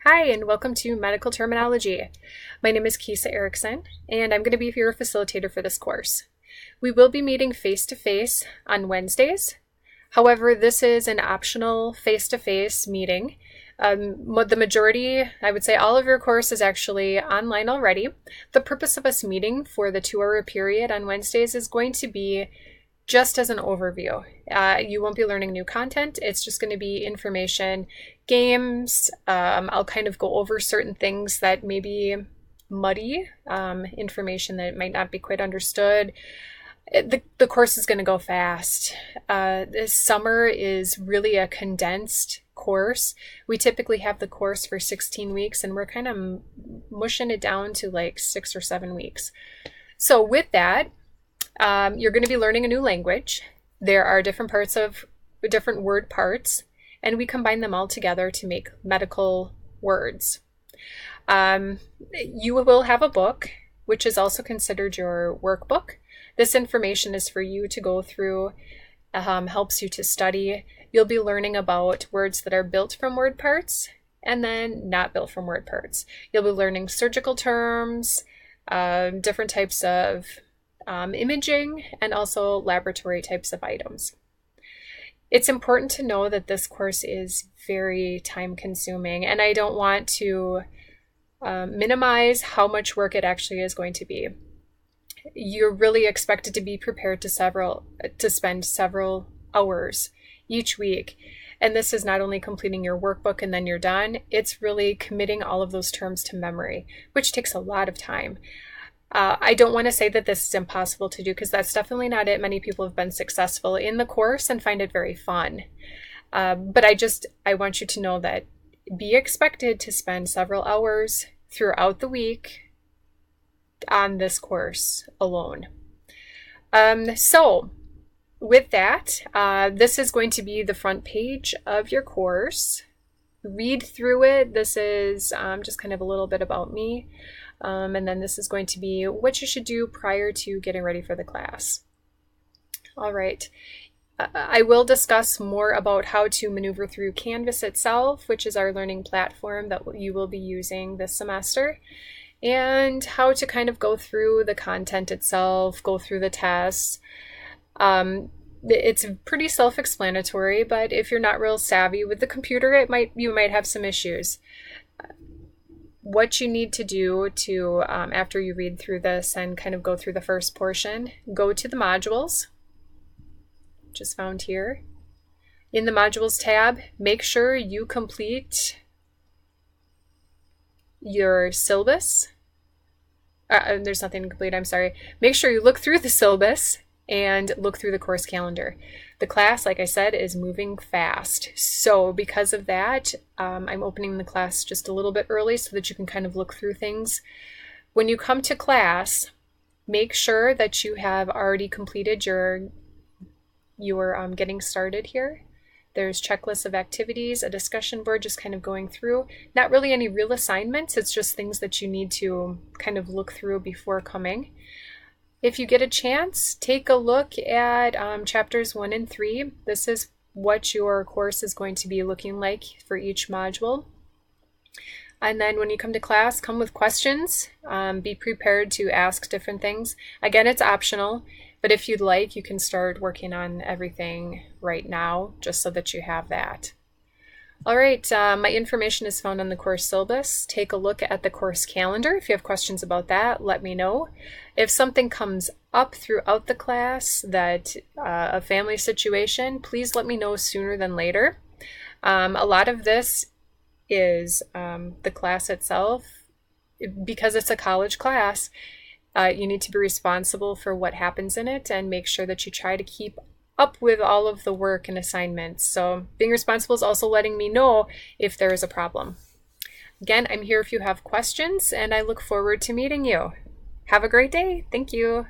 Hi, and welcome to Medical Terminology. My name is Kisa Erickson, and I'm going to be your facilitator for this course. We will be meeting face-to-face on Wednesdays. However, this is an optional face-to-face meeting. The majority, I would say all of your course is actually online already. The purpose of us meeting for the 2-hour period on Wednesdays is going to be just as an overview. You won't be learning new content. It's just going to be information, games. I'll kind of go over certain things that may be muddy, information that might not be quite understood. The course is going to go fast. This summer is really a condensed course. We typically have the course for 16 weeks, and we're kind of mushing it down to like 6 or 7 weeks. So with that, you're going to be learning a new language. There are different word parts, and we combine them all together to make medical words. You will have a book, which is also considered your workbook. This information is for you to go through, helps you to study. You'll be learning about words that are built from word parts and then not built from word parts. You'll be learning surgical terms, different types of imaging, and also laboratory types of items. It's important to know that this course is very time consuming, and I don't want to minimize how much work it actually is going to be. You're really expected to be prepared to spend several hours each week. And this is not only completing your workbook and then you're done, it's really committing all of those terms to memory, which takes a lot of time. I don't want to say that this is impossible to do, because that's definitely not it. Many people have been successful in the course and find it very fun. But I want you to know that be expected to spend several hours throughout the week on this course alone. So with that, this is going to be the front page of your course. Read through it. This is just kind of a little bit about me. And then this is going to be what you should do prior to getting ready for the class. All right. I will discuss more about how to maneuver through Canvas itself, which is our learning platform that you will be using this semester, and how to kind of go through the content itself, go through the tests. It's pretty self-explanatory, but if you're not real savvy with the computer, you might have some issues. What you need to do to, after you read through this and kind of go through the first portion, go to the modules, which is found here. In the modules tab, make sure you complete your syllabus. There's nothing to complete, I'm sorry. Make sure you look through the syllabus and look through the course calendar. The class, like I said, is moving fast. So because of that, I'm opening the class just a little bit early so that you can kind of look through things. When you come to class, make sure that you have already completed your getting started here. There's checklists of activities, a discussion board just kind of going through. Not really any real assignments, it's just things that you need to kind of look through before coming. If you get a chance, take a look at chapters 1 and 3. This is what your course is going to be looking like for each module. And then when you come to class, come with questions. Be prepared to ask different things. Again, it's optional, but if you'd like, you can start working on everything right now, just so that you have that. All right, my information is found on the course syllabus. Take a look at the course calendar. If you have questions about that, let me know. If something comes up throughout the class, that a family situation, please let me know sooner than later. A lot of this is the class itself. Because it's a college class, you need to be responsible for what happens in it and make sure that you try to keep up with all of the work and assignments. So being responsible is also letting me know if there is a problem. Again, I'm here if you have questions, and I look forward to meeting you. Have a great day. Thank you.